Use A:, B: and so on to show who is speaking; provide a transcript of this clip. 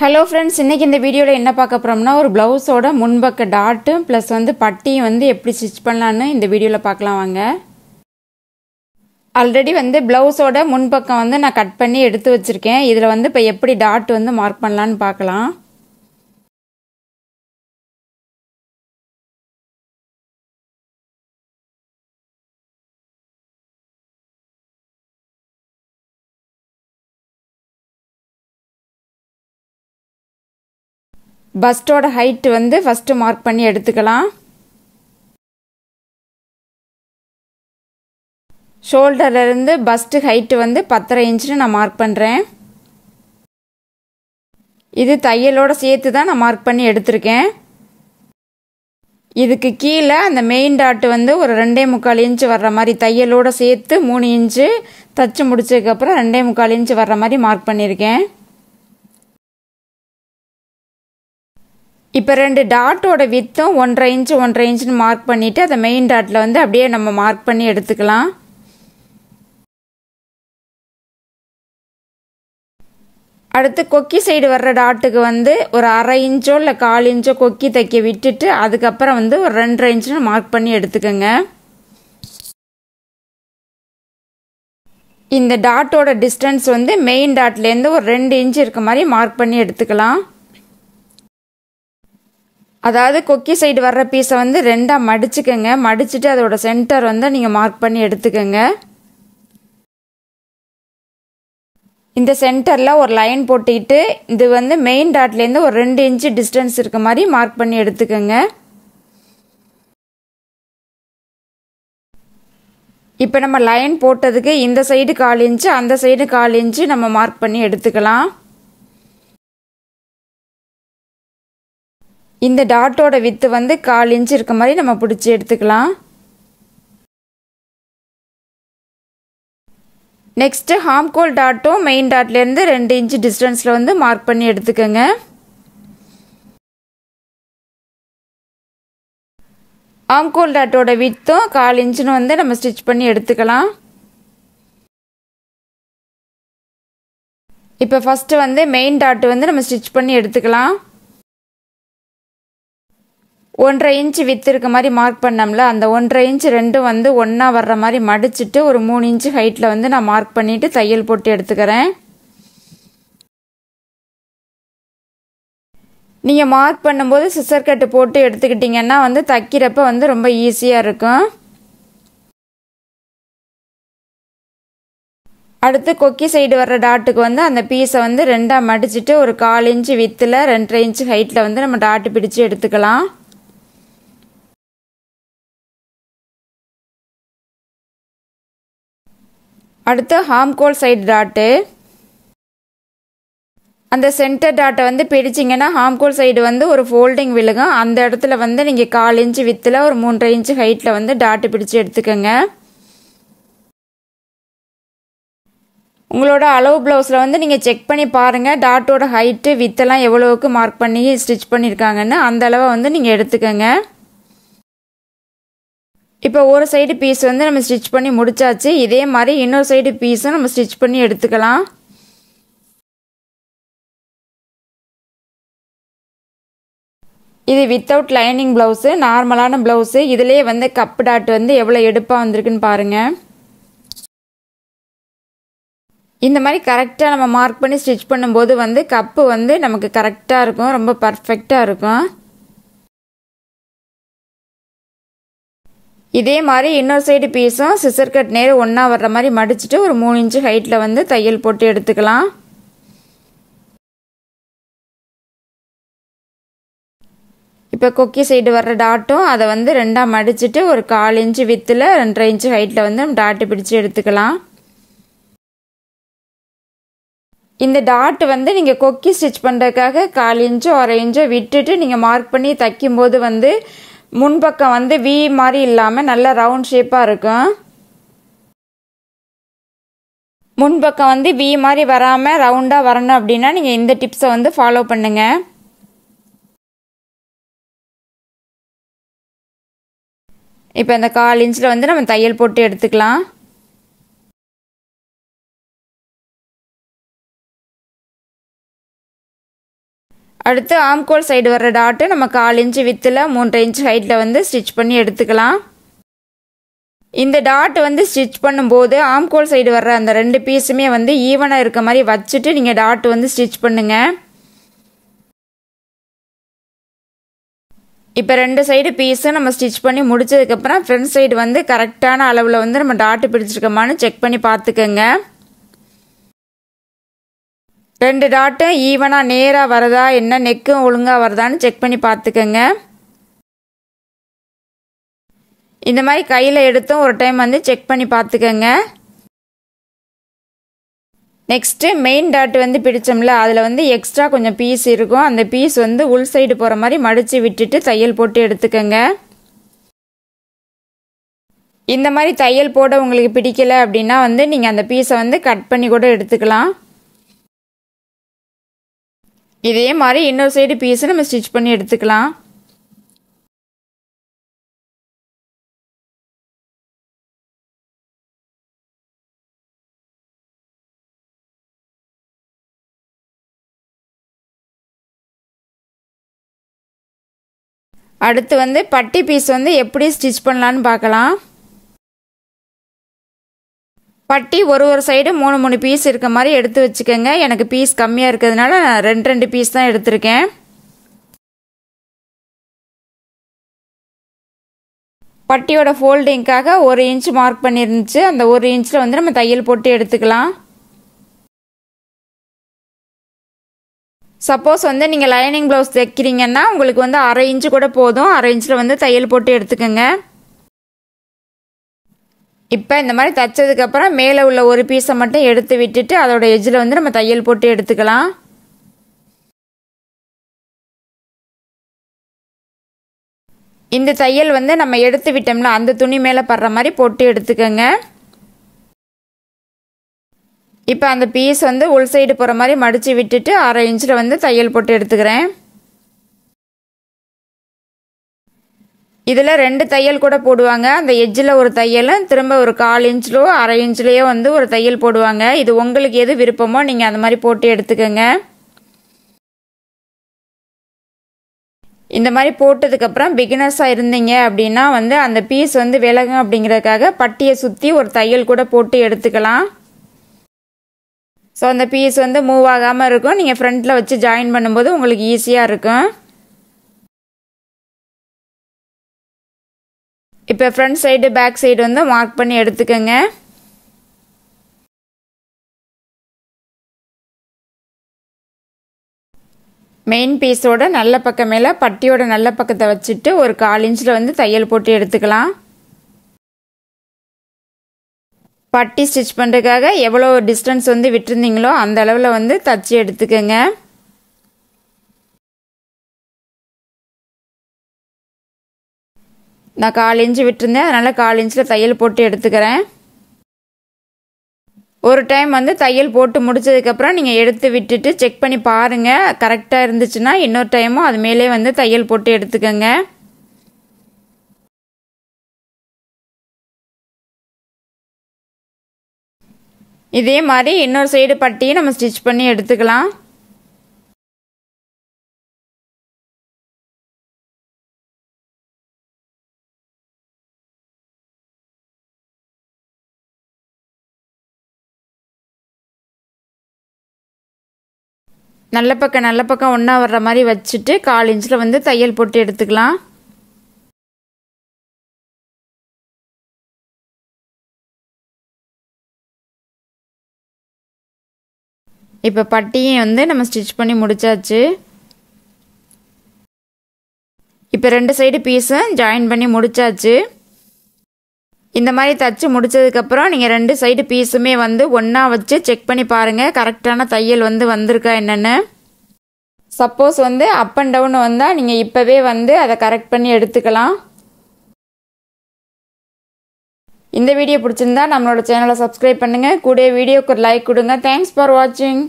A: Hello friends, இன்றைக்கி இந்த வீடியோவில் என்ன பார்க்க போகிறோம்னா ஒரு ப்ளவுஸோட முன்பக்க டாட்டும் ப்ளஸ் பட்டியும் எப்படி ஸ்டிச் பண்ணலான்னு இந்த வீடியோவில் பார்க்கலாம் வாங்க. ஆல்ரெடி ப்ளவுஸோட முன்பக்கம் நான் கட் பண்ணி எடுத்து வச்சுருக்கேன். இதில் இப்போ எப்படி டாட் மார்க் பண்ணலான்னு பார்க்கலாம். பஸ்டோட ஹைட் ஃபஸ்ட்டு மார்க் பண்ணி எடுத்துக்கலாம். ஷோல்டர்லேருந்து பஸ்ட்டு ஹைட்டு 10.5 இன்ச்சுன்னு நான் மார்க் பண்ணுறேன். இது தையலோடு சேர்த்து தான் நான் மார்க் பண்ணி எடுத்திருக்கேன். இதுக்கு கீழே அந்த மெயின் டாட் ஒரு 2.25 இன்ச்சு வர்ற மாதிரி தையலோடு சேர்த்து 3 இன்ச்சு தச்சு முடிச்சதுக்கப்புறம் 2.25 இன்ச்சு வர்ற மாதிரி மார்க் பண்ணியிருக்கேன். இப்போ 2 டாட்டோட வித்தும் 1.5 இன்ச்சுன்னு மார்க் பண்ணிவிட்டு அதை மெயின் டாட்டில் அப்படியே நம்ம மார்க் பண்ணி எடுத்துக்கலாம். அடுத்து கொக்கி சைடு வர்ற டாட்டுக்கு ஒரு 1/2 இன்ச்சோ இல்லை 1/4 இன்ச்சோ கொக்கி தைக்க விட்டுட்டு அதுக்கப்புறம் ஒரு 2.5 இன்ச்சுன்னு மார்க் பண்ணி எடுத்துக்கோங்க. இந்த டாட்டோட டிஸ்டன்ஸ் மெயின் டாட்லேருந்து ஒரு 2 இன்ச்சு இருக்க மாதிரி மார்க் பண்ணி எடுத்துக்கலாம். அதாவது கொக்கி சைடு வர்ற பீஸை 2ஆக மடிச்சுக்கோங்க. மடிச்சுட்டு அதோட சென்டர் நீங்கள் மார்க் பண்ணி எடுத்துக்கோங்க. இந்த சென்டரில் ஒரு லைன் போட்டுக்கிட்டு இது மெயின் டாட்லேருந்து ஒரு 2 இன்ச்சு டிஸ்டன்ஸ் இருக்க மாதிரி மார்க் பண்ணி எடுத்துக்கோங்க. இப்போ நம்ம லைன் போட்டதுக்கு இந்த சைடு 1/4 இன்ச்சு அந்த சைடு 1/4 இன்ச்சு நம்ம மார்க் பண்ணி எடுத்துக்கலாம். இந்த டாட்டோட வித்து 1/4 இன்ச்சு இருக்க மாதிரி நம்ம பிடிச்சி எடுத்துக்கலாம். நெக்ஸ்ட்டு ஹாம்கோல் டாட்டும் மெயின் டாட்லேருந்து 2 இன்ச்சு டிஸ்டன்ஸில் மார்க் பண்ணி எடுத்துக்கோங்க. ஹாம்கோல் டாட்டோட வித்தும் 1/4 இன்ச்சுன்னு நம்ம ஸ்டிச் பண்ணி எடுத்துக்கலாம். இப்போ ஃபஸ்ட்டு மெயின் டாட்டு நம்ம ஸ்டிச் பண்ணி எடுத்துக்கலாம். 1.5 இன்ச்சு வித்து இருக்க மாதிரி மார்க் பண்ணோம்ல, அந்த 1.5 இன்ச்சு ரெண்டும் ஒன்றா வர்ற மாதிரி மடிச்சுட்டு ஒரு 3 இன்ச்சு ஹைட்டில் நான் மார்க் பண்ணிவிட்டு தையல் போட்டு எடுத்துக்கிறேன். நீங்கள் மார்க் பண்ணும்போது சிசர் கட்டு போட்டு எடுத்துக்கிட்டிங்கன்னா தைக்கிறப்ப ரொம்ப ஈஸியாக இருக்கும். அடுத்து கொக்கி சைடு வர்ற டாட்டுக்கு அந்த பீஸை 2ஆக மடிச்சுட்டு ஒரு 1/4 இன்ச்சு வித்தில் 2.5 இன்ச்சு ஹைட்டில் நம்ம டாட்டு பிடிச்சி எடுத்துக்கலாம். அடுத்து ஹாம்கோல் சைடு டாட்டு, அந்த சென்டர் டாட்டை பிடிச்சிங்கன்னா ஹாம்கோல் சைடு ஒரு ஃபோல்டிங் விழுகும். அந்த இடத்துல நீங்கள் 1/4 இன்ச்சு வித்தில் ஒரு 3.5 இன்ச்சு ஹைட்டில் டாட்டு பிடிச்சி எடுத்துக்கோங்க. உங்களோட அளவு ப்ளவுஸில் நீங்கள் செக் பண்ணி பாருங்கள் டாட்டோட ஹைட்டு வித்தெல்லாம் எவ்வளோவுக்கு மார்க் பண்ணி ஸ்டிச் பண்ணியிருக்காங்கன்னு அந்த அளவை நீங்கள் எடுத்துக்கோங்க. இப்போ ஒரு சைடு பீஸ் நம்ம ஸ்டிச் பண்ணி முடிச்சாச்சு. இதே மாதிரி இன்னொரு சைடு பீஸும் நம்ம ஸ்டிச் பண்ணி எடுத்துக்கலாம். இது வித்தவுட் லைனிங் ப்ளவுஸு, நார்மலான ப்ளவுஸு. இதிலே கப்பு டாட் எவ்வளோ எடுப்பாக வந்திருக்குன்னு பாருங்கள். இந்த மாதிரி கரெக்டாக நம்ம மார்க் பண்ணி ஸ்டிச் பண்ணும்போது கப்பு நமக்கு கரெக்டாக இருக்கும், ரொம்ப பர்ஃபெக்டாக இருக்கும். இதே மாதிரி இன்னொரு சைடு பீஸும் சிசர் கட் நேர் ஒன்றா வர்ற மாதிரி மடிச்சுட்டு ஒரு 3 இன்ச்சு ஹைட்டில் தையல் போட்டு எடுத்துக்கலாம். இப்போ கொக்கி சைடு வர்ற டாட்டும் அதை 2ஆக மடிச்சுட்டு ஒரு 1/4 இன்ச்சு வித்தில் 2.5 இன்ச்சு ஹைட்டில் நம்ம டாட்டு பிடிச்சி எடுத்துக்கலாம். இந்த டாட்டு நீங்கள் கொக்கி ஸ்டிச் பண்ணுறதுக்காக 1/4 இன்ச்சோ 1/2 இன்ச்சோ விட்டுட்டு நீங்கள் மார்க் பண்ணி தைக்கும்போது முன்பக்கம் வி மாதிரி இல்லாமல் நல்ல ரவுண்ட் ஷேப்பாக இருக்கும். முன்பக்கம் வி மாதிரி வராமல் ரவுண்டாக வரணும் அப்படின்னா நீங்கள் இந்த டிப்ஸை ஃபாலோ பண்ணுங்கள். இப்போ இந்த 1/4 இன்ச்சில் நம்ம தையல் போட்டு எடுத்துக்கலாம். அடுத்து ஆம்கோல் சைடு வர்ற டாட்டு நம்ம 1/4 இன்ச் வித்தில் 3 இன்ச் ஹைட்டில் வந்து ஸ்டிச் பண்ணி எடுத்துக்கலாம். இந்த டாட் வந்து ஸ்டிச் பண்ணும்போது ஆம்கோல் சைடு வர்ற அந்த 2 பீஸுமே வந்து ஈவனாக இருக்க மாதிரி வச்சுட்டு நீங்கள் டாட் வந்து ஸ்டிச் பண்ணுங்கள். இப்போ 2 சைடு பீஸும் நம்ம ஸ்டிச் பண்ணி முடிச்சதுக்கப்புறம் ஃப்ரண்ட் சைடு வந்து கரெக்டான அளவில் வந்து நம்ம டாட்டு பிடிச்சிருக்கோமான்னு செக் பண்ணி பார்த்துக்கோங்க. 2 டாட்டும் ஈவனாக நேராக வரதா என்ன நெக்கும் ஒழுங்காக வருதான்னு செக் பண்ணி பார்த்துக்கோங்க. இந்த மாதிரி கையில் எடுத்தும் ஒரு டைம் வந்து செக் பண்ணி பார்த்துக்கோங்க. நெக்ஸ்ட்டு மெயின் டாட் வந்து பிடிச்சோம்ல அதில் வந்து எக்ஸ்ட்ரா கொஞ்சம் பீஸ் இருக்கும். அந்த பீஸ் வந்து உள் சைடு போகிற மாதிரி மடித்து விட்டுட்டு தையல் போட்டு எடுத்துக்கோங்க. இந்த மாதிரி தையல் போட உங்களுக்கு பிடிக்கல அப்படின்னா வந்து நீங்கள் அந்த பீஸை வந்து கட் பண்ணி கூட எடுத்துக்கலாம். இதே மாதிரி இன்னொரு சைடு பீஸை நம்ம ஸ்டிச் பண்ணி எடுத்துக்கலாம். அடுத்து வந்து பட்டி பீஸ் வந்து எப்படி ஸ்டிச் பண்ணலான்னு பார்க்கலாம். பட்டி ஒரு சைடு 3 பீஸ் இருக்க மாதிரி எடுத்து வச்சுக்கோங்க. எனக்கு பீஸ் கம்மியாக இருக்கிறதுனால நான் 2 பீஸ் தான் எடுத்திருக்கேன். பட்டியோட ஃபோல்டிங்காக 1 இன்ச் மார்க் பண்ணியிருந்துச்சு. அந்த 1 இன்ச்சில் வந்து நம்ம தையல் போட்டு எடுத்துக்கலாம். சப்போஸ் வந்து நீங்கள் லைனிங் ப்ளவுஸ் தைக்கிறீங்கன்னா உங்களுக்கு வந்து 1/2 இன்ச்சு கூட போதும். 1/2 இன்ச்சில் வந்து தையல் போட்டு எடுத்துக்கோங்க. இப்போ இந்த மாதிரி தைச்சதுக்கப்புறம் மேலே உள்ள ஒரு பீஸை மட்டும் எடுத்து விட்டுட்டு அதோட எஜ்ஜில் வந்து நம்ம தையல் போட்டு எடுத்துக்கலாம். இந்த தையல் வந்து நம்ம எடுத்து விட்டோம்ல அந்த துணி மேலே படுற மாதிரி போட்டு எடுத்துக்கோங்க. இப்போ அந்த பீஸ் வந்து உள் சைடு போகிற மாதிரி மடித்து விட்டுட்டு 1/2 இன்ச்சில் வந்து தையல் போட்டு எடுத்துக்கிறேன். இதில் 2 தையல் கூட போடுவாங்க. அந்த எஜ்ஜில் ஒரு தையலும் திரும்ப ஒரு 1/4 இன்ச்சிலோ 1/2 இன்ச்சிலேயோ வந்து ஒரு தையல் போடுவாங்க. இது உங்களுக்கு எது விருப்பமோ நீங்கள் அந்த மாதிரி போட்டு எடுத்துக்கோங்க. இந்த மாதிரி போட்டதுக்கப்புறம் பிகினர்ஸாக இருந்தீங்க அப்படின்னா வந்து அந்த பீஸ் வந்து விலகும் அப்படிங்கிறதுக்காக பட்டியை சுற்றி ஒரு தையல் கூட போட்டு எடுத்துக்கலாம். ஸோ அந்த பீஸ் வந்து மூவ் ஆகாமல் இருக்கும். நீங்கள் ஃப்ரண்ட்டில் வச்சு ஜாயின் பண்ணும்போது உங்களுக்கு ஈஸியாக இருக்கும். இப்போ ஃப்ரண்ட் சைடு பேக் சைடு வந்து மார்க் பண்ணி எடுத்துக்கோங்க. மெயின் பீஸோட நல்ல பக்கம் மேலே பட்டியோட நல்ல பக்கத்தை வச்சுட்டு ஒரு 1/4 இன்ச்சில் வந்து தையல் போட்டு எடுத்துக்கலாம். பட்டி ஸ்டிச் பண்ணுறதுக்காக எவ்வளோ டிஸ்டன்ஸ் வந்து விட்டுருந்தீங்களோ அந்த அளவில் வந்து தச்சு எடுத்துக்கோங்க. நான் 1/4 இன்ச்சு விட்டுருந்தேன், அதனால் 1/4 இன்ச்சில் தையல் போட்டு எடுத்துக்கிறேன். ஒரு டைம் வந்து தையல் போட்டு முடிச்சதுக்கப்புறம் நீங்கள் எடுத்து விட்டுட்டு செக் பண்ணி பாருங்கள். கரெக்டாக இருந்துச்சுன்னா இன்னொரு டைமும் அது மேலே வந்து தையல் போட்டு எடுத்துக்கோங்க. இதே மாதிரி இன்னொரு சைடு பட்டியை நம்ம ஸ்டிச் பண்ணி எடுத்துக்கலாம். நல்ல பக்கம் ஒன்றா வர்ற மாதிரி வச்சுட்டு 1/4 இன்ச்சில் வந்து தையல் போட்டு எடுத்துக்கலாம். இப்போ பட்டியும் வந்து நம்ம ஸ்டிச் பண்ணி முடிச்சாச்சு. இப்போ 2 சைடு பீஸும் ஜாயின் பண்ணி முடிச்சாச்சு. இந்த மாதிரி தச்சு முடிச்சதுக்கப்புறம் நீங்கள் 2 சைடு பீஸுமே வந்து ஒன்றா வச்சு செக் பண்ணி பாருங்கள் கரெக்டான தையல் வந்து வந்திருக்கா என்னென்னு. சப்போஸ் வந்து அப் அண்ட் டவுன் வந்தால் நீங்கள் இப்போவே வந்து அதை கரெக்ட் பண்ணி எடுத்துக்கலாம். இந்த வீடியோ பிடிச்சிருந்தா நம்மளோட சேனலை சப்ஸ்கிரைப் பண்ணுங்கள். கூட வீடியோக்கு ஒரு லைக் கொடுங்க. தேங்க்ஸ் ஃபார் வாட்சிங்.